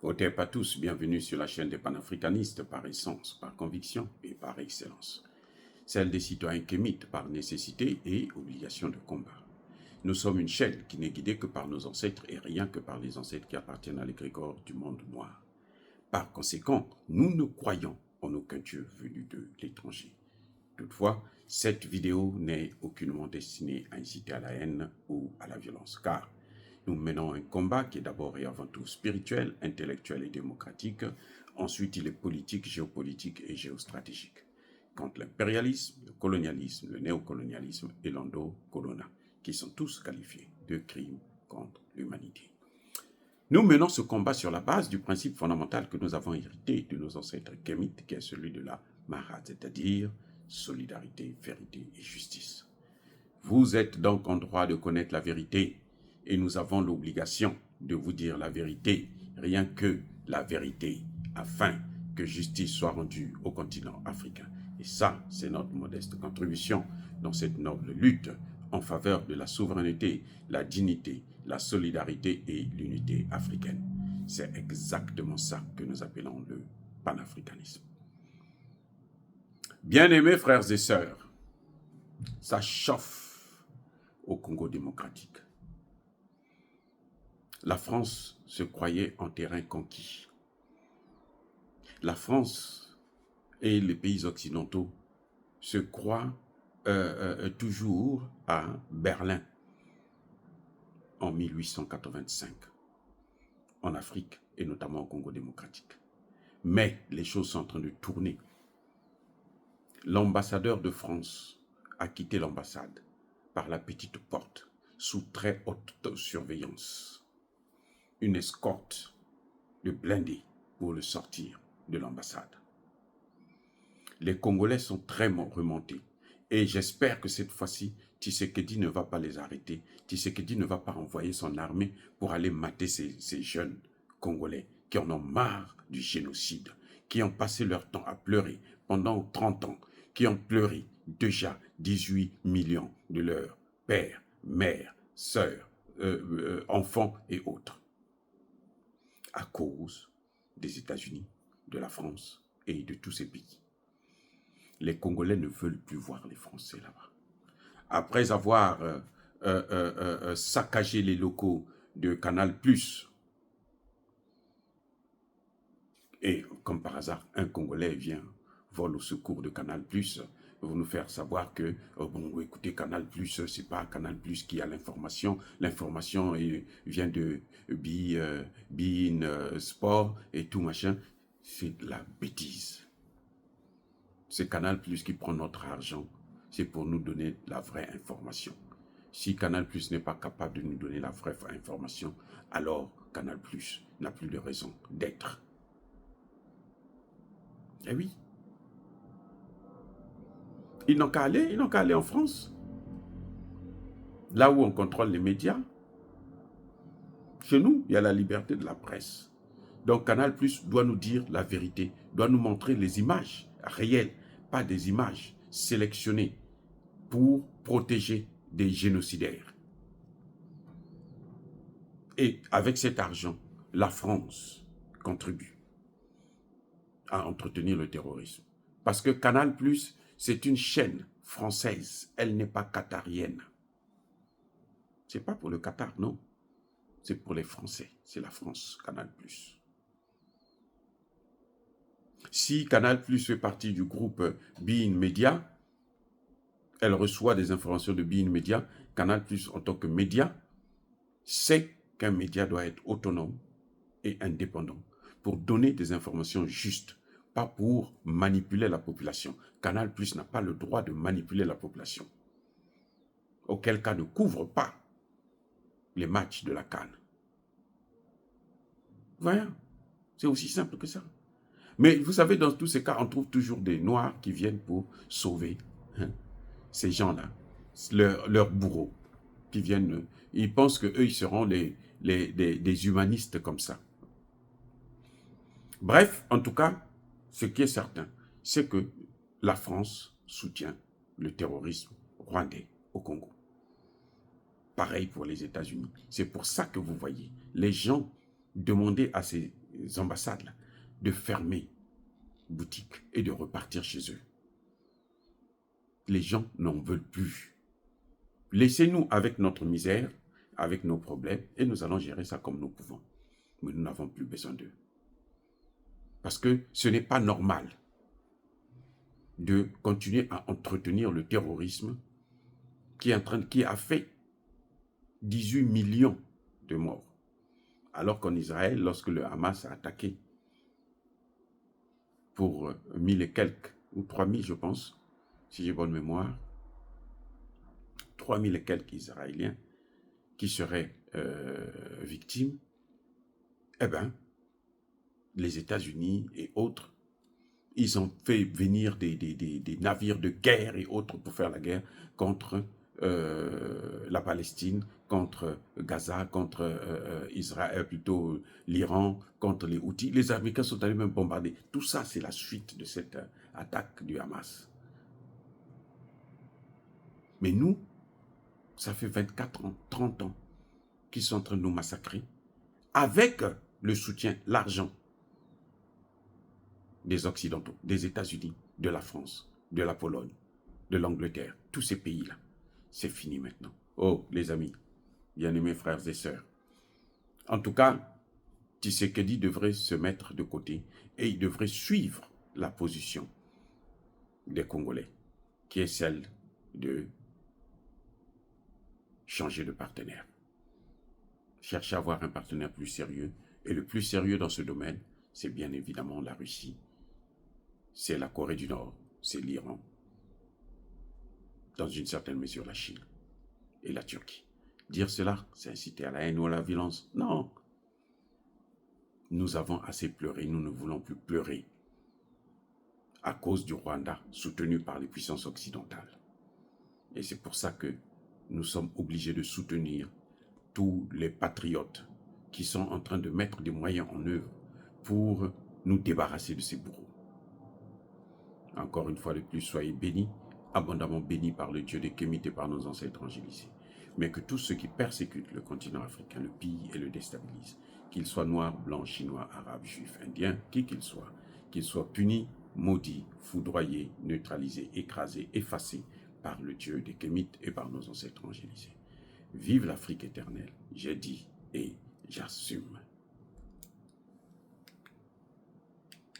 Otez pas tous, bienvenue sur la chaîne des panafricanistes par essence, par conviction et par excellence. Celle des citoyens kémites par nécessité et obligation de combat. Nous sommes une chaîne qui n'est guidée que par nos ancêtres et rien que par les ancêtres qui appartiennent à l'égrégore du monde noir. Par conséquent, nous ne croyons en aucun Dieu venu de l'étranger. Toutefois, cette vidéo n'est aucunement destinée à inciter à la haine ou à la violence, car nous menons un combat qui est d'abord et avant tout spirituel, intellectuel et démocratique. Ensuite, il est politique, géopolitique et géostratégique. Contre l'impérialisme, le colonialisme, le néocolonialisme et l'endo-colona, qui sont tous qualifiés de crimes contre l'humanité. Nous menons ce combat sur la base du principe fondamental que nous avons hérité de nos ancêtres kémites, qui est celui de la Mahat, c'est-à-dire solidarité, vérité et justice. Vous êtes donc en droit de connaître la vérité et nous avons l'obligation de vous dire la vérité, rien que la vérité, afin que justice soit rendue au continent africain. Et ça, c'est notre modeste contribution dans cette noble lutte en faveur de la souveraineté, la dignité, la solidarité et l'unité africaine. C'est exactement ça que nous appelons le panafricanisme. Bien-aimés frères et sœurs, ça chauffe au Congo démocratique. La France se croyait en terrain conquis. La France et les pays occidentaux se croient toujours à Berlin en 1885, en Afrique et notamment au Congo démocratique. Mais les choses sont en train de tourner. L'ambassadeur de France a quitté l'ambassade par la petite porte, sous très haute surveillance. Une escorte de blindés pour le sortir de l'ambassade. Les Congolais sont très remontés. Et j'espère que cette fois-ci, Tshisekedi ne va pas les arrêter. Tshisekedi ne va pas envoyer son armée pour aller mater ces jeunes Congolais qui en ont marre du génocide, qui ont passé leur temps à pleurer pendant 30 ans, qui ont pleuré déjà 18 millions de leurs pères, mères, sœurs, enfants et autres, à cause des États-Unis, de la France et de tous ces pays. Les Congolais ne veulent plus voir les Français là-bas. Après avoir saccagé les locaux de Canal+, et comme par hasard, un Congolais vient, vole au secours de Canal+, pour nous faire savoir que, bon, écoutez, Canal+, c'est pas Canal+, qui a l'information. L'information vient de Bein Sport et tout machin. C'est de la bêtise. C'est Canal+ qui prend notre argent. C'est pour nous donner la vraie information. Si Canal+ n'est pas capable de nous donner la vraie information, alors Canal+ n'a plus de raison d'être. Eh oui. Ils n'ont qu'à aller en France. Là où on contrôle les médias. Chez nous, il y a la liberté de la presse. Donc Canal+ doit nous dire la vérité, doit nous montrer les images réelles, pas des images sélectionnées pour protéger des génocidaires. Et avec cet argent, la France contribue à entretenir le terrorisme. Parce que Canal+, c'est une chaîne française, elle n'est pas qatarienne. C'est pas pour le Qatar, non. C'est pour les Français, c'est la France, Canal+. Si Canal+ fait partie du groupe Bein Media, elle reçoit des informations de Bein Media. Canal+, en tant que média, sait qu'un média doit être autonome et indépendant pour donner des informations justes, pas pour manipuler la population. Canal+ n'a pas le droit de manipuler la population. Auquel cas ne couvre pas les matchs de la CAN. Voilà, c'est aussi simple que ça. Mais vous savez, dans tous ces cas, on trouve toujours des Noirs qui viennent pour sauver ces gens-là, leurs bourreaux, qui viennent, ils pensent qu'eux, ils seront des humanistes comme ça. Bref, en tout cas, ce qui est certain, c'est que la France soutient le terrorisme rwandais au Congo. Pareil pour les États-Unis. C'est pour ça que vous voyez, les gens demander à ces ambassades là, de fermer boutique et de repartir chez eux. Les gens n'en veulent plus. Laissez-nous avec notre misère, avec nos problèmes, et nous allons gérer ça comme nous pouvons. Mais nous n'avons plus besoin d'eux. Parce que ce n'est pas normal de continuer à entretenir le terrorisme qui a fait 18 millions de morts. Alors qu'en Israël, lorsque le Hamas a attaqué pour 1000 et quelques, ou 3000 je pense, si j'ai bonne mémoire, 3000 et quelques Israéliens qui seraient victimes, eh bien, les États-Unis et autres, ils ont fait venir des navires de guerre et autres pour faire la guerre contre la Palestine, contre Gaza, contre Israël, plutôt l'Iran, contre les Houthis. Les Américains sont allés même bombarder. Tout ça, c'est la suite de cette attaque du Hamas. Mais nous, ça fait 24 ans, 30 ans qu'ils sont en train de nous massacrer avec le soutien, l'argent des Occidentaux, des États-Unis, de la France, de la Pologne, de l'Angleterre, tous ces pays-là. C'est fini maintenant. Oh, les amis, bien-aimés frères et sœurs. En tout cas, Tshisekedi devrait se mettre de côté et il devrait suivre la position des Congolais, qui est celle de changer de partenaire. Chercher à avoir un partenaire plus sérieux. Et le plus sérieux dans ce domaine, c'est bien évidemment la Russie. C'est la Corée du Nord, c'est l'Iran, dans une certaine mesure la Chine et la Turquie. Dire cela, c'est inciter à la haine ou à la violence. Non. Nous avons assez pleuré, nous ne voulons plus pleurer à cause du Rwanda, soutenu par les puissances occidentales. Et c'est pour ça que nous sommes obligés de soutenir tous les patriotes qui sont en train de mettre des moyens en œuvre pour nous débarrasser de ces bourreaux. Encore une fois de plus, soyez bénis, abondamment bénis par le Dieu des Kémites et par nos ancêtres angélisés. Mais que tous ceux qui persécutent le continent africain le pillent et le déstabilisent, qu'ils soient noirs, blancs, chinois, arabes, juifs, indiens, qui qu'ils soient punis, maudits, foudroyés, neutralisés, écrasés, effacés par le Dieu des Kémites et par nos ancêtres angélisés. Vive l'Afrique éternelle, j'ai dit et j'assume.